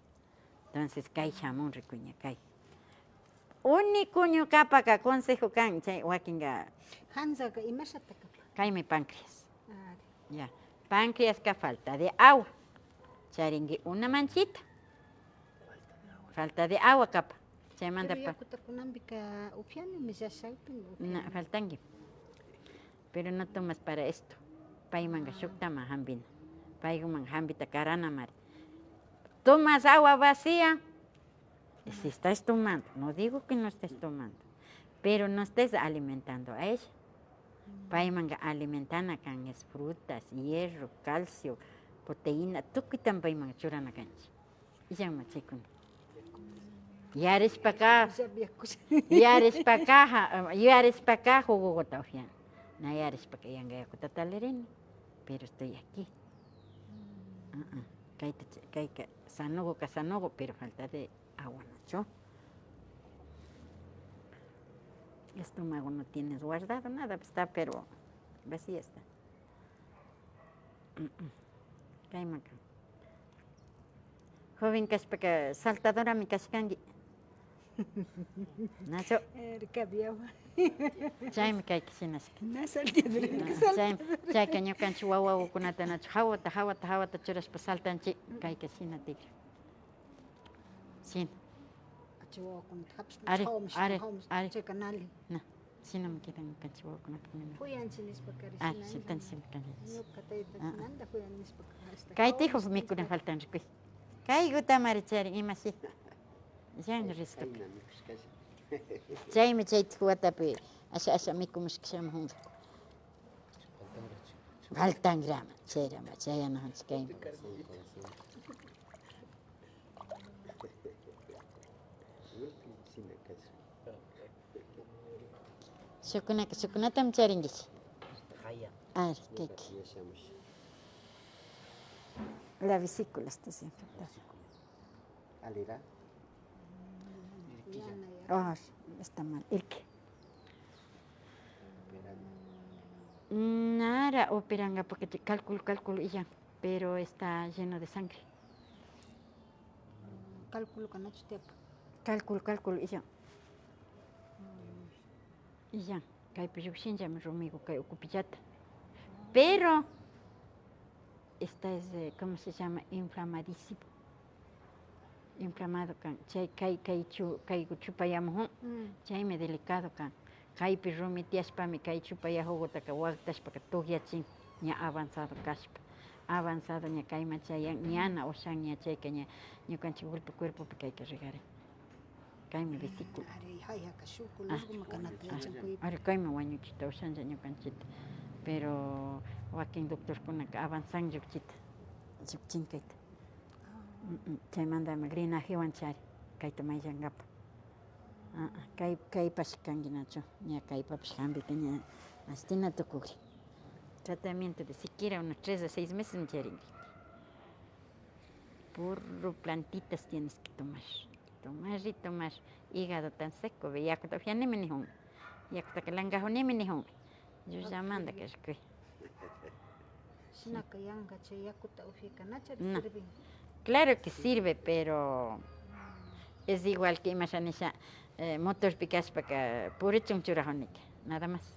Entonces kay shamun rikuña kay. Unicuño kapaka consejo kan chay wakinga. Hanzaga imashataka. Kaymi páncreas. Ya. Páncreas ka falta de agua. Charingi una manchita. Falta de agua capa. Chay manda pa. No, faltangi. Pero no tomas para esto. Paimanga shuktama hambina. Paiguman hambita karana mar. Tomas agua vacía. Si estás tomando, no digo que no estés tomando, pero no estés alimentando a ella. Paimanga alimentana kan es frutas, hierro, calcio, proteína, tukitan paimanga churana kanchi. Llama chikun. Yaris pa acá, jugo gotaofian. Na yaris pa acá yanga yakutatalereni, pero estoy aquí. Kayka sanogo, pero falta de agua, nacho. El estómago no tienes guardado nada, está, pero vacía está. Kaymaca. Joven kaspaka saltadora mi kaskangi. Nacho. Chaymi kayka shinashka. Na saltadora. Chayka ñukanchik wawakunata nacho hawata churashpa saltanchik kayka shina tigre. Sin. Are. No, si no me quedan canchihuahua con la primera. Si tan simple. Kay tijo mi kuna faltan rico. Kay guta marichari imasi. Ya no resto. Chay me chay tijo atape. Asha mi kumus ksham hung. Faltan grama. Chera ma chaya no hans kay. Sukunatam charingis. La vesícula está infectada. ¿Alira? Oh, está mal. ¿El qué? Nada, operanga porque te cálculo y ya, pero está lleno de sangre. Cálculo con ocho tiempo. Cálculo y ya. Y ya, kay piyukshin ya me romigo kay ocupillata. Pero esta es, ¿cómo se llama? Inflamadísimo. Inflamado kan. Chay kay chupayamujun. Chay me delicado kan. Kay pirrumitiashpa mi kay chupayahogota ka waqtashpa ka tugyachin ña avanzado kashpa. Avanzado ña kay machayan ñana oshan ña chay ka ña ñukanchik golpe cuerpo pa kay ka regare. Kay mi vesícula. Ahora kay me wañuchita oshan ya ñukanchita. Pero wakin doctor kuna ka avanzan yukchita. Yukchin kayta. Chay manda me grinaje wanchari. Kayta mayangapa. Kay paskangi nacho. Ña kay papish hambita ña astina tukugri. Tratamiento de siquiera unos 3 a 6 meses me charingi. Puro plantitas tienes que tomar. Tomar y tomar. Hígado tan seco. Yakuta fiane me nihon. Yakuta kalangajo ni me nihon. Yo ya manda que es que. Shinaka yanga chay yakuta ufiakanacha No. sirve. Claro que sirve, pero es igual que imaginar motor picas para puro chunchurajónica, nada más.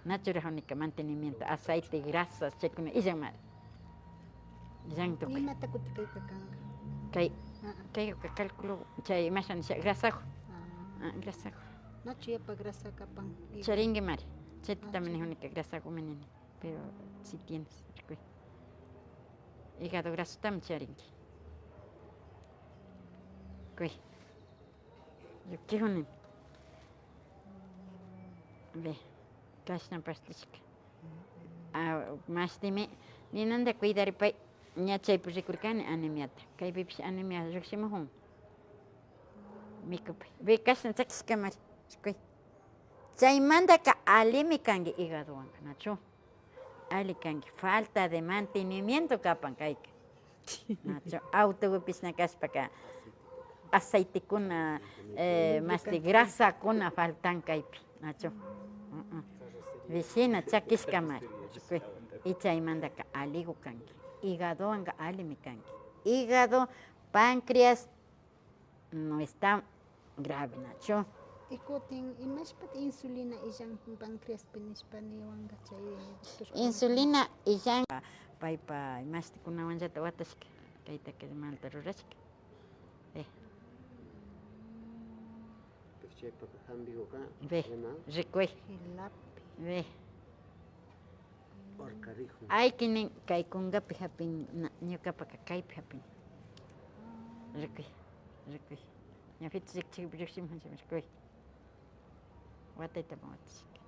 Nachurajónica, mantenimiento, aceite, grasas, checuna, y ya mal. Ya no toca. Ni mata kutikay kakanga. Kay cálculo, chay imaginar grasajo, Ah. grasajo. Nacho ya pa grasa kapan. Charingue mari, chay también es única grasajo menene, pero si tienes, recuerda. Hígado graso también charingue. Cuy. Yo quiero un. Ve, casi una pastilla. Más dime, ni nada cuidar y pa, ni a chay pues recurcane anemiata. Kay bibis anemia, yo se mojón. Mi copa. Ve casi no saques cámara. Cuy. Chay manda ka alimi kangi hígado anga, nacho. Ali kangi falta de mantenimiento kapan kayka. Nacho, autobus na kas para aceite kuna, más de grasa kuna faltan kaypi, nacho. Vecina chakis kamar. Y chay manda ka aligo kangi. Hígado anga alimi kangi. Hígado, páncreas no está grave, nacho. Ikutin imashpat insulina isang pancreas penispani wanga chay. Insulina y ya paipa más de una manjata watashka kaita que mal terrorashka Perchepa hambigo ka. ve recué Hilapi. ve Orcarijo. ay kinen kai kungapi hapin nyuka pa kai hapin recué ya fit chik bruxim hanjam recué wataita watashka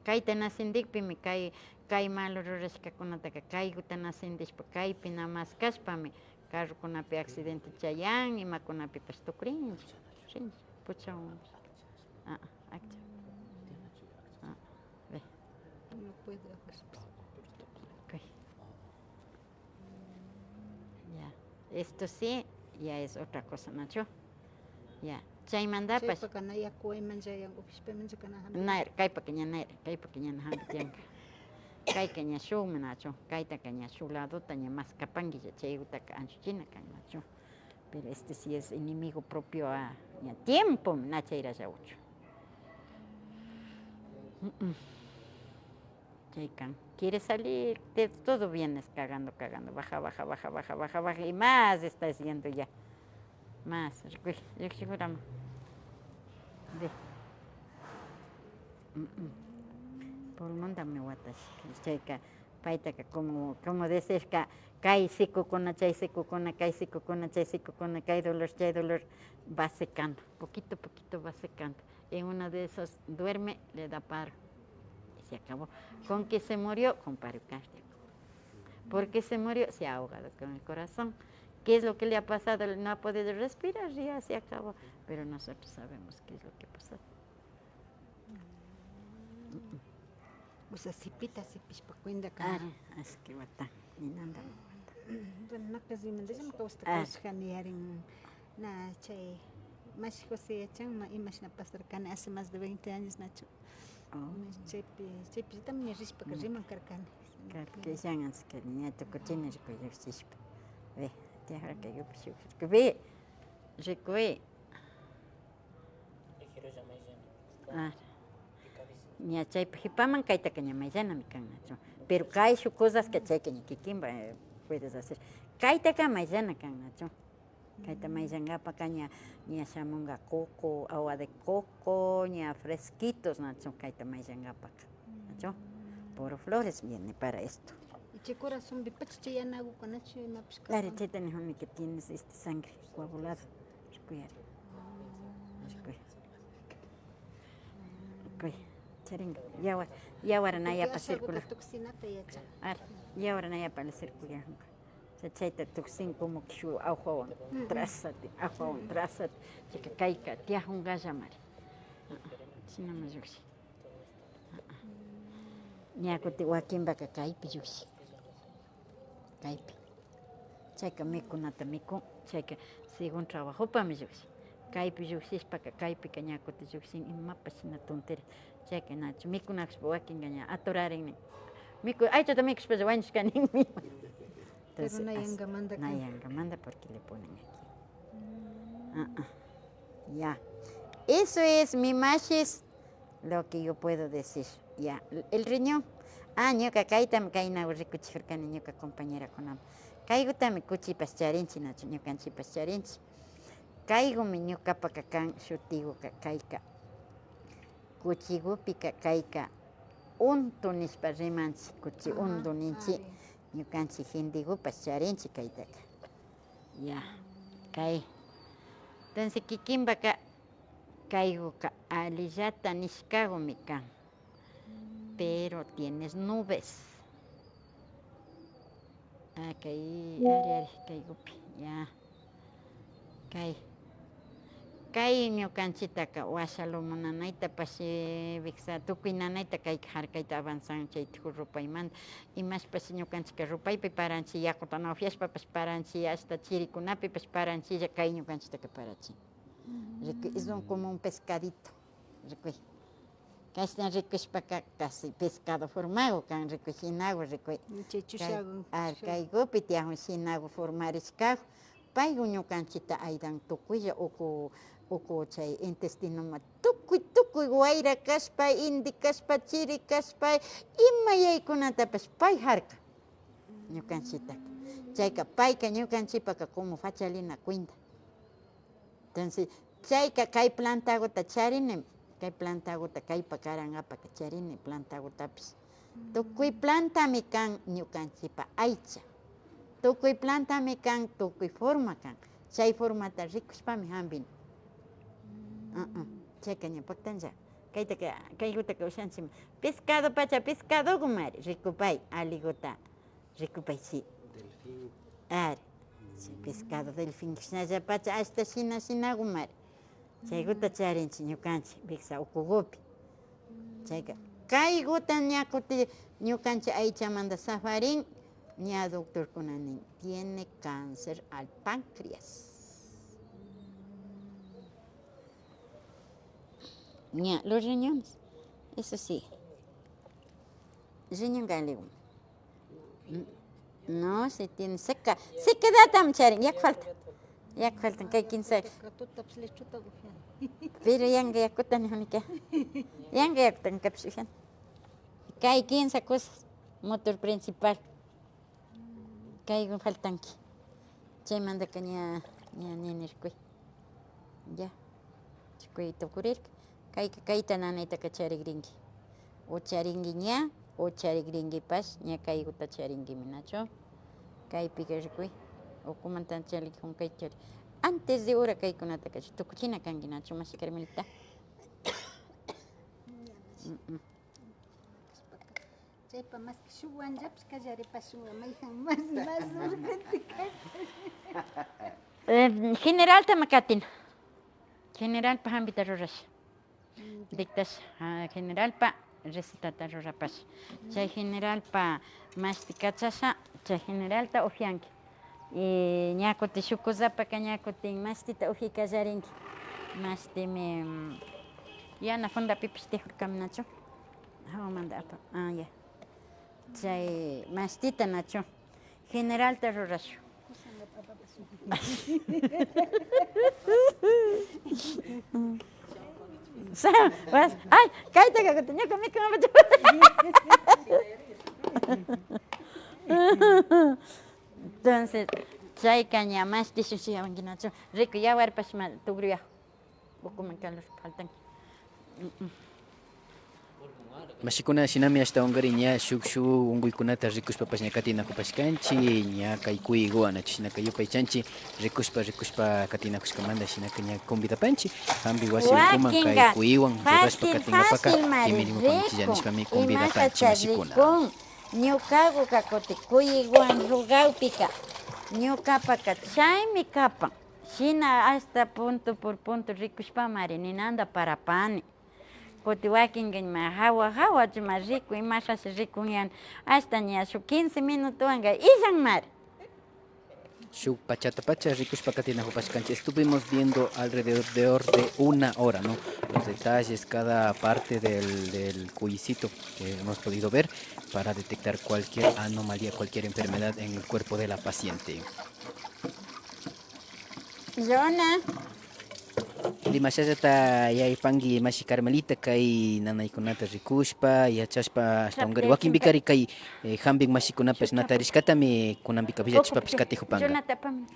kaita nasindik pimi kai malo rurashka kunataka kai guta nasindish pa kai pina mas kaspami carro kunapi accidente chayan ima kunapi pas tukrin shin pucha acta ve No puede hacer. okay. Ya esto sí ya es otra cosa nacho ya chay manda Chay pas pa kanaya kuay manjayang office pa manjakana. nair kai pakinya hambitianga kai kanya show menacho kai ta kanya show lado tanya mas kapangi ya chay uta ka anchuchina kan nacho pero este sí es enemigo propio a tiempo nacha ira ya ocho chay kan quiere salir de todo vienes cagando baja y más estás yendo ya más yo seguramente ve por mundo me guatas checa paita que como dices que kai siku con chay siku con kai siku con chay siku con kai dolor va secando poquito va secando en uno de esos duerme le da paro y se acabó con que se murió con paro cardíaco porque se murió se ha ahogado con el corazón. ¿Qué es lo que le ha pasado? No ha podido respirar, ya se acabó. Pero nosotros sabemos qué es lo que ha pasado. O sea, sipita sipishpa cuenda ka. Es que guata, ni nada. Bueno, no casi me dejan que usted cosjaniarin na chay. Más José Chang, imagina pasar cana hace más de 20 años, Nacho. Chepi también rispa que riman carcane. Que ya han que ni esto cochina es que yo chispa. Ve, te hará que yo pues que ve, recue. Ni a chay pipaman kaita que ni mañana mi can Nacho. Pero hay sus cosas que chay que ni kimba puedes hacer. Kaita que mañana can Nacho. Kaita mañana pa caña ni a chamonga coco, agua de coco, ni a fresquitos Nacho. Kaita mañana pa Nacho. Por flores viene para esto. ¿Y qué corazón bipachi chayanago con Nacho y mapis? Claro, che tenés un que tienes sangre coagulada. Cuidar. Charinga. Y ahora no hay para circular. Y ahora no hay para circular. Se chaita toxin como que su agua trásate. Chica caica, tía un gallamar. Si no me yuxi. Ni a cote guaquín vaca caipi yuxi. Caipi. Chaika mico nata mico. Chaika según trabajo para mi yuxi. Caipi yuxi es para que caipi cañacote yuxi y mapa sin tontería. Chaika nacho mico nax boaquín gaña atorar en Aychata mikushpa wañushkaninmi. Pero nayangamanta kan. Nayangamanta porque le ponen aquí. Ya. Eso es mi machis, lo que yo puedo decir. Ya. El riñón. Ñuka kaytam kayna rikuchirkani ñuka compañera kunam. Kaygutami kuchipas charinchi nachu ñukanchipas charinchi. Kaygumi ñukapaka kan shutiguka kayka. Kuchigupika kayka. Untu nispa rimanchi, kuchi untu ninchi. Ñukanchik hindigupas charinchi kaytaka. Ya. Kay. Entonces kikinpaka kayguka alillata nishkagumi kan. Pero tienes nubes. Kaygupi, ya. Kay ñukanchitaka washalumunanayta pashi viksa tukuy nanayta kay harkayta avanzan chaytiko rupaymanta imashpashi ñukanchika rupaypi paranchi yakuta nawfiashpapas paranchi hasta chirikunapipas paranchilla kay ñukanchitaka paranchin. Son como un pescadito. Kashna rikushpaka casi pescado formado kan rikushinago rikuy. Kaygupi tiahun shinago formarishkago paygu ñukanchita aydan tukuylla uku chay intestinoma tukuy wayra kashpa, indi kashpa, chiri kashpa, ima yaykunatapash pay harka ñukanchita. Chayka payka ñukanchipaka como fachalina cuinta. Entonces chayka kay plantagota charini, kay plantagota kaypa karangapaka charini plantagotapis. Tukuy plantami kan ñukanchipa aycha. Tukuy plantami kan, tukuy forma kan. Chay formata rikushpami hambin. Chayka ñapaktanja. Kaygutaka ushanchima. Pescado pacha pescado gumari. Rikupay aliguta. Rikupay sí. Delfín. Pescado delfín. Kishnalla pacha hasta shina gumari. Chayguta charinchi ñukanchi. Biksa ukugupi. Chayka. Kayguta ñakuti ñukanchi aychamanda safarin. Ña doctor kunanin. Tiene cáncer al páncreas. Ya, los riñones, eso sí. Riñón galego. No, se tiene seca. Sequedad tam charin, ya faltan que 15. Pero yanga yakutan honika. Yanga yakutan kapshihan. Que hay 15 cosas. Motor principal. Que hay faltan que. Chay manda que ña ninirkui. Ya. Chikui tokurir. Kayta nanayta charingrinki. O charingi ña, o charingringi pas, ña kayguta charingimi nacho. Kaypika rikuy. O kumantan chalikun kay chari. Antes de hora kaykunata kachi. Tukuchina kanki nacho, masi Carmelita. Chaypa más que shuwan yaps kallaripashunga mayjan más urgente kay. General tamakatin. General pa hambita rurash. Dictas general pa recetata rurapash. Chay general pa masticachasha, chay general ta ofianki. Y ñakuti shukuzapa ka ñakuti mastita ofi kallarinki. Mastimi yana funda pipish tejurkami nacho. Hawa manda ato. Ya. Chay mastita nacho. General ta rurashu. Ay, kayta kakuta ñuka mikunamachu. Entonces, chayka ña masti shushiyawanki nacho. Rico yawarpash tugriya. Ukuman kalos faltan. Mashikuna shinami ashtawanqari ña shukshu unkuykunata rikushpapas ña katinakupashkanchi ña kay kuyiguwan nachu shinaka yupay chanchi rikushpa katinakushkamanta shinaka ña convidapanchi hampi wasi ukuman kay kuyiwan rurashpa katingapaka imirimipanchilla nishpami convidapanchi mashikuna. Ñukagu kakuti kuyiguan rugawpika ñukapaka chaymi kapan shina hasta punto por punto rikushpamari ninanda parapani. Kuti wakinga hawa chuma rico imashashi rikunyan hasta ña shu 15 minutos anga illan mar. Shuk pachata pacha rikushpa katinajupashkanchi. Estuvimos viendo alrededor de 1 hora, ¿no? Los detalles, cada parte del cuyicito que hemos podido ver para detectar cualquier anomalía, cualquier enfermedad en el cuerpo de la paciente. Yona. Limashallata yaypangi mashi Carmelita kay nanaykunata rikushpa yachashpa hasta ungari wakin bikari kay hambin mashikunapash natarishkatami kunanpika villachishpapish katijupanga. Jonathan.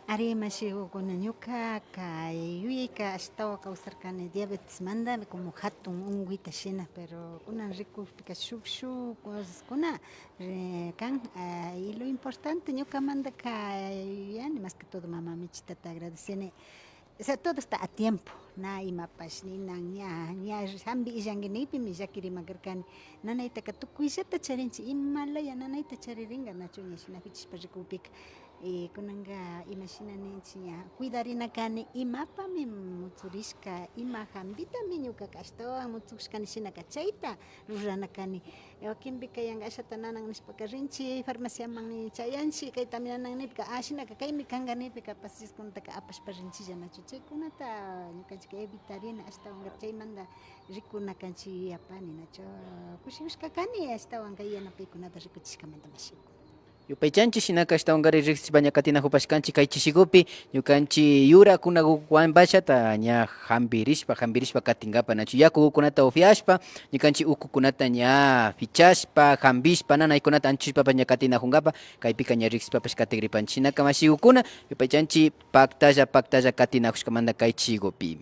Ari mashigukuna ñuka kay yuyayka ashtawa kawsarkani diabetes manda como hatun unguita shina pero kunan rikushpika shuk cosas kan y lo importante ñuka manda kay yani más que todo mamá michitata agradecene. O sea, todo está a tiempo. Na imapash ninan ña hambi illanguinipi mi llakirimakarkani. Nanaytaka tukuysata charinchi imalaya nanayta chariringa nachu ña shina fichishpa rikupika. Kunanga imashinaninchi ña cuidarinakani imapami mutzurishka ima hambitami ñukaka ashtawan mutzushkani shinaka chayta ruranakani. Wakinpika yanka ashata nanan nishpaka rinchi farmaciaman chayanchi kaytami nanan nipika shinaka kaymi kanka nipika pasiskunataka apashpa rinchilla nachu chaykunata ñukanchik evitarina ashtawan chaymanta rikunakanchik yapani nachu kushikushkakani ashtawan kay yanapaykunata rikuchishkamanta mashiko. Yupaychanchik shinaka ashtawangari riqsishpa ña katinajupashkanchik kay chishigupi ñukanchik yurakunawanpashata ña hambirishpa katingapa nachu yakukunata upiashpa ñukanchik ukukunata ña fichashpa hambishpa nanaykunata anchushpapas ña katinajunkapak kaypika ña riqsishpapash katigripanchik shinaka mashigukuna yupaychanchik paktalla katinajushkamanta kay chishigupi.